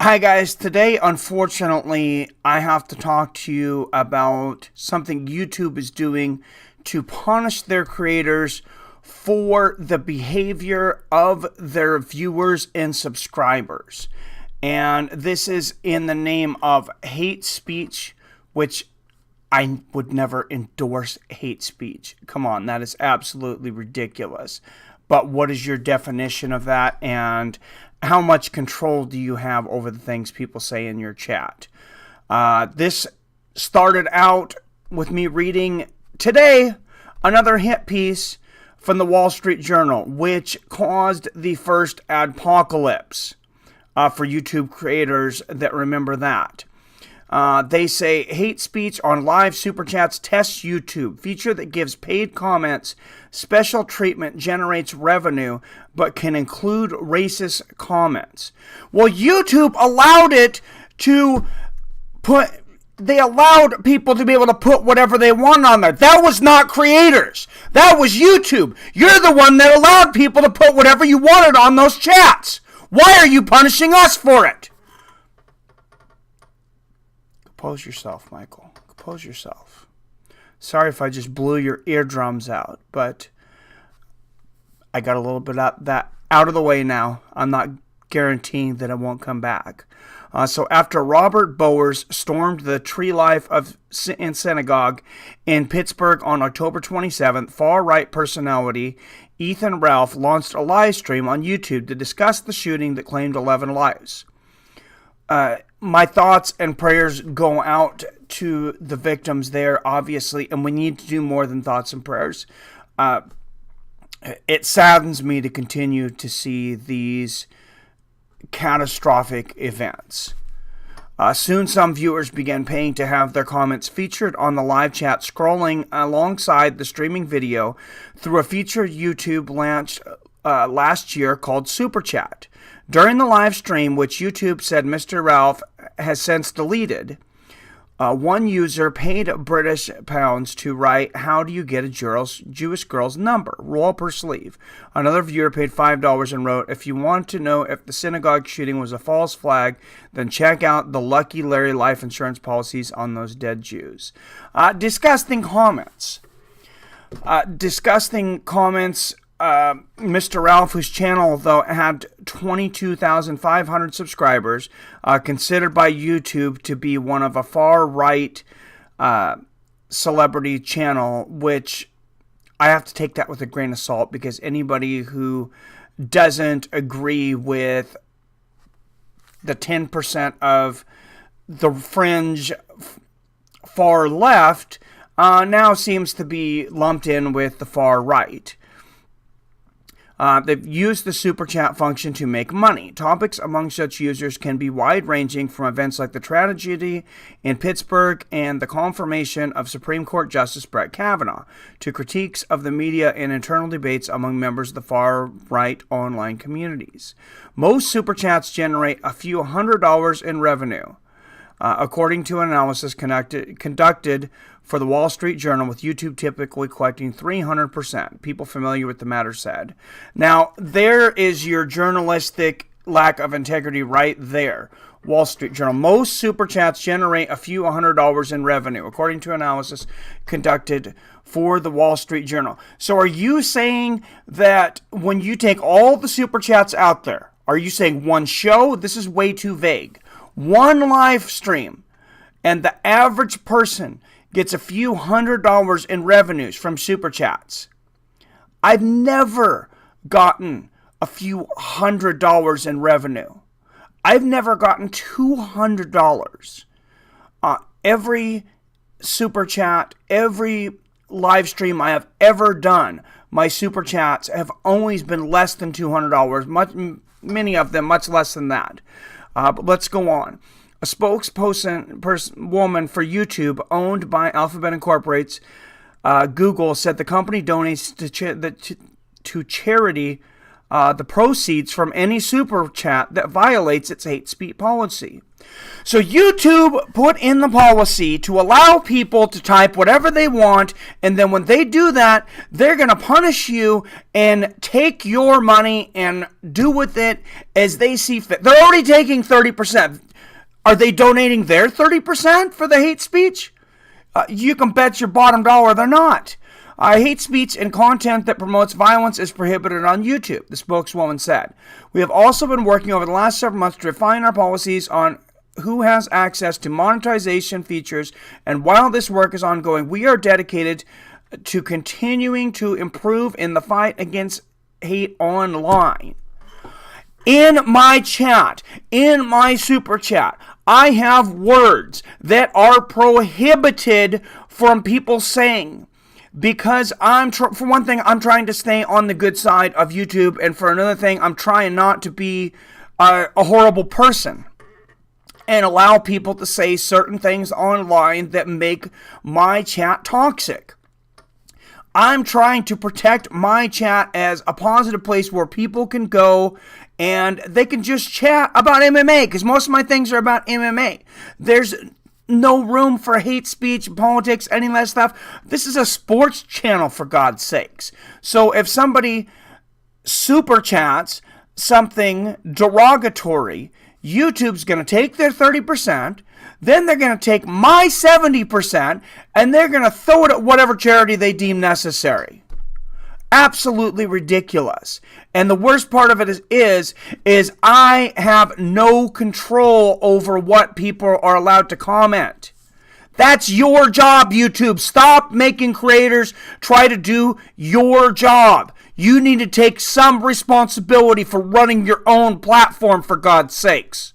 Hi guys, today unfortunately I have to talk to you about something YouTube is doing to punish their creators for the behavior of their viewers and subscribers. And this is in the name of hate speech, which I would never endorse hate speech. Come on, that is absolutely ridiculous. But what is your definition of that, and how much control do you have over the things people say in your chat? This started out with me reading today another hit piece from the Wall Street Journal, which caused the first adpocalypse for YouTube creators that remember that. They say hate speech on live super chats tests YouTube. Feature that gives paid comments special treatment, generates revenue, but can include racist comments. Well, YouTube allowed it to put. They allowed people to be able to put whatever they want on there. That was not creators. That was YouTube. You're the one that allowed people to put whatever you wanted on those chats. Why are you punishing us for it? Compose yourself, Michael. Compose yourself. Sorry if I just blew your eardrums out, but I got a little bit of that out of the way now. I'm not guaranteeing that it won't come back. So after Robert Bowers stormed the Tree Life in Synagogue in Pittsburgh on October 27th, far-right personality Ethan Ralph launched a live stream on YouTube to discuss the shooting that claimed 11 lives. My thoughts and prayers go out to the victims there, obviously, and we need to do more than thoughts and prayers. It saddens me to continue to see these catastrophic events. Soon some viewers began paying to have their comments featured on the live chat, scrolling alongside the streaming video through a feature YouTube launched last year called SuperChat. During the live stream, which YouTube said Mr. Ralph has since deleted, one user paid British pounds to write, "How do you get a Jewish girl's number? Roll up her sleeve." Another viewer paid $5 and wrote, "If you want to know if the synagogue shooting was a false flag, then check out the Lucky Larry life insurance policies on those dead Jews." Disgusting comments. Mr. Ralph, whose channel, though, had 22,500 subscribers, considered by YouTube to be one of a far-right celebrity channel, which I have to take that with a grain of salt, because anybody who doesn't agree with the 10% of the fringe far left now seems to be lumped in with the far right. They've used the super chat function to make money. Topics among such users can be wide-ranging, from events like the tragedy in Pittsburgh and the confirmation of Supreme Court Justice Brett Kavanaugh, to critiques of the media and internal debates among members of the far-right online communities. Most super chats generate a few $100 in revenue, according to an analysis conducted for the Wall Street Journal, with YouTube typically collecting 300%. People familiar with the matter said. Now, there is your journalistic lack of integrity right there. Wall Street Journal. Most super chats generate a few $100 in revenue, according to analysis conducted for the Wall Street Journal. So are you saying that when you take all the super chats out there, are you saying one show? This is way too vague. One live stream, and the average person gets a few $100 in revenues from super chats. I've never gotten a few $100 in revenue. I've never gotten $200. Every super chat, every live stream I have ever done, my super chats have always been less than $200. Many of them much less than that. But let's go on. A spokeswoman for YouTube, owned by Alphabet Incorporates, Google, said the company donates to charity the proceeds from any super chat that violates its hate speech policy. So YouTube put in the policy to allow people to type whatever they want, and then when they do that, they're going to punish you and take your money and do with it as they see fit. They're already taking 30%. Are they donating their 30% for the hate speech? You can bet your bottom dollar they're not. Hate speech and content that promotes violence is prohibited on YouTube, the spokeswoman said. We have also been working over the last several months to refine our policies on who has access to monetization features, and while this work is ongoing, we are dedicated to continuing to improve in the fight against hate online. In my chat, in my super chat, I have words that are prohibited from people saying, because for one thing, I'm trying to stay on the good side of YouTube, and for another thing, I'm trying not to be a horrible person and allow people to say certain things online that make my chat toxic. I'm trying to protect my chat as a positive place where people can go and they can just chat about MMA, because most of my things are about MMA. There's no room for hate speech, politics, any of that stuff. This is a sports channel, for God's sakes. So if somebody super chats something derogatory, YouTube's going to take their 30%, then they're going to take my 70%, and they're going to throw it at whatever charity they deem necessary. Absolutely ridiculous. And the worst part of it is I have no control over what people are allowed to comment. That's your job, YouTube. Stop making creators try to do your job. You need to take some responsibility for running your own platform, for God's sakes.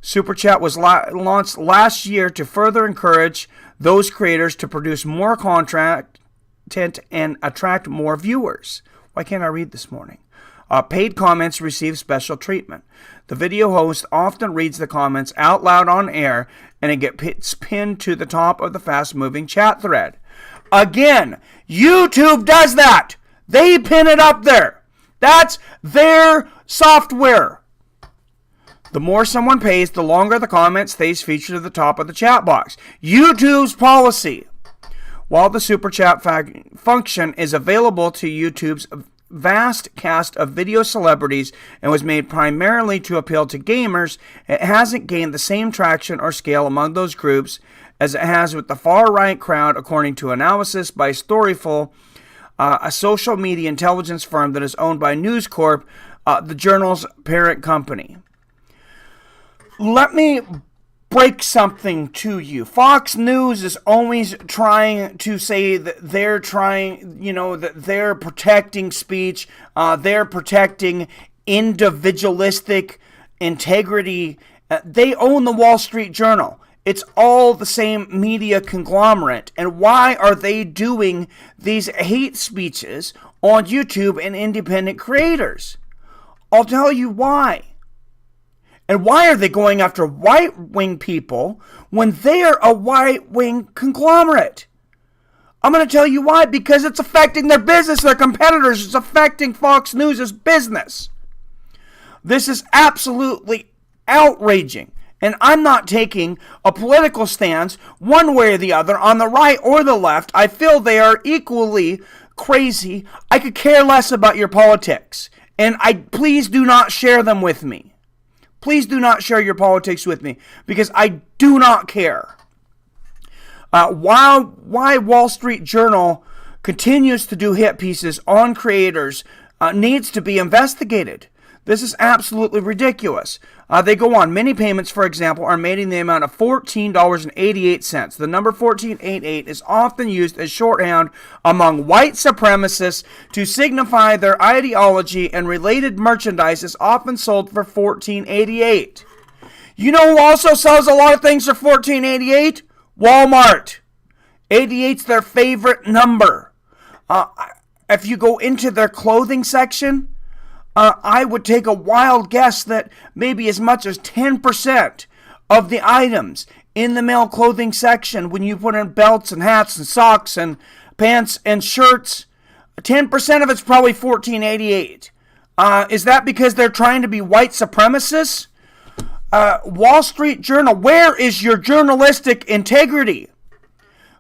Super Chat was launched last year to further encourage those creators to produce more content and attract more viewers. Why can't I read this morning? Paid comments receive special treatment. The video host often reads the comments out loud on air, and it gets pinned to the top of the fast-moving chat thread. Again, YouTube does that. They pin it up there. That's their software. The more someone pays, the longer the comment stays featured at the top of the chat box. YouTube's policy. While the Super Chat function is available to YouTube's vast cast of video celebrities and was made primarily to appeal to gamers, it hasn't gained the same traction or scale among those groups as it has with the far-right crowd, according to analysis by Storyful, a social media intelligence firm that is owned by News Corp, the journal's parent company. Let me break something to you. Fox News is always trying to say that they're that they're protecting speech, they're protecting individualistic integrity. They own the Wall Street Journal. It's all the same media conglomerate. And why are they doing these hate speeches on YouTube and independent creators? I'll tell you why. And why are they going after right-wing people when they are a right-wing conglomerate? I'm going to tell you why. Because it's affecting their business, their competitors. It's affecting Fox News' business. This is absolutely outraging. And I'm not taking a political stance one way or the other, on the right or the left. I feel they are equally crazy. I could care less about your politics. And please do not share them with me. Please do not share your politics with me, because I do not care. Why Wall Street Journal continues to do hit pieces on creators needs to be investigated. This is absolutely ridiculous. They go on. Many payments, for example, are made in the amount of $14.88. The number 1488 is often used as shorthand among white supremacists to signify their ideology, and related merchandise is often sold for $14.88. You know who also sells a lot of things for $14.88? Walmart. 88's their favorite number. If you go into their clothing section, I would take a wild guess that maybe as much as 10% of the items in the male clothing section, when you put in belts and hats and socks and pants and shirts, 10% of it's probably $14.88. Is that because they're trying to be white supremacists? Wall Street Journal, where is your journalistic integrity?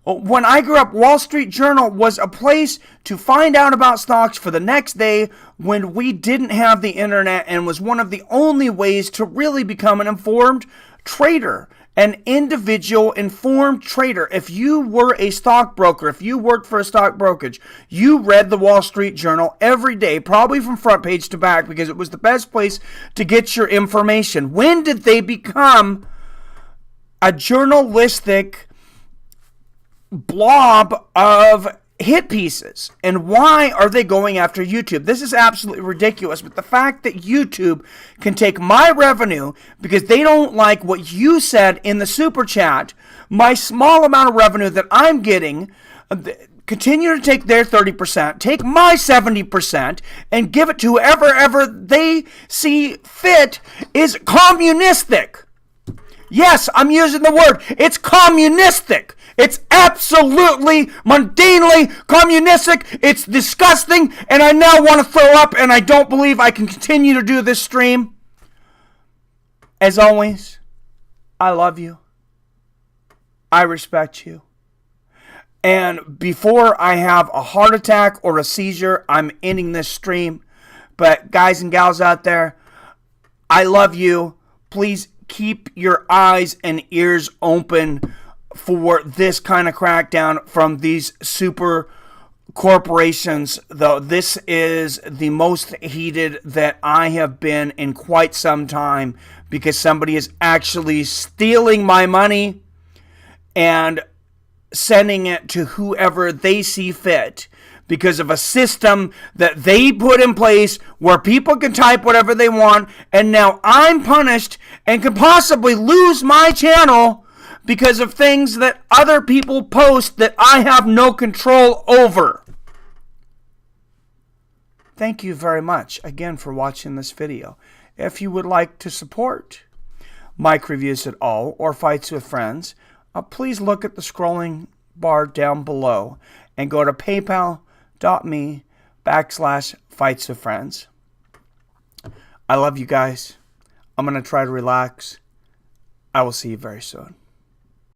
When I grew up, Wall Street Journal was a place to find out about stocks for the next day when we didn't have the internet, and was one of the only ways to really become an informed trader, an individual informed trader. If you were a stockbroker, if you worked for a stock brokerage, you read the Wall Street Journal every day, probably from front page to back, because it was the best place to get your information. When did they become a journalistic blob of hit pieces? And why are they going after YouTube? This is absolutely ridiculous. But the fact that YouTube can take my revenue because they don't like what you said in the super chat, my small amount of revenue that I'm getting, continue to take their 30%, take my 70%, and give it to whoever they see fit, is communistic. Yes, I'm using the word. It's communistic. It's absolutely mundanely communistic. It's disgusting, and I now want to throw up, and I don't believe I can continue to do this stream. As always, I love you. I respect you. And before I have a heart attack or a seizure, I'm ending this stream. But guys and gals out there, I love you. Please keep your eyes and ears open for this kind of crackdown from these super corporations, though this is the most heated that I have been in quite some time, because somebody is actually stealing my money and sending it to whoever they see fit, because of a system that they put in place where people can type whatever they want, and now I'm punished and could possibly lose my channel because of things that other people post that I have no control over. Thank you very much again for watching this video. If you would like to support Mike Reviews It All or Fights with Friends, please look at the scrolling bar down below and go to paypal.me/Fights with Friends. I love you guys. I'm going to try to relax. I will see you very soon.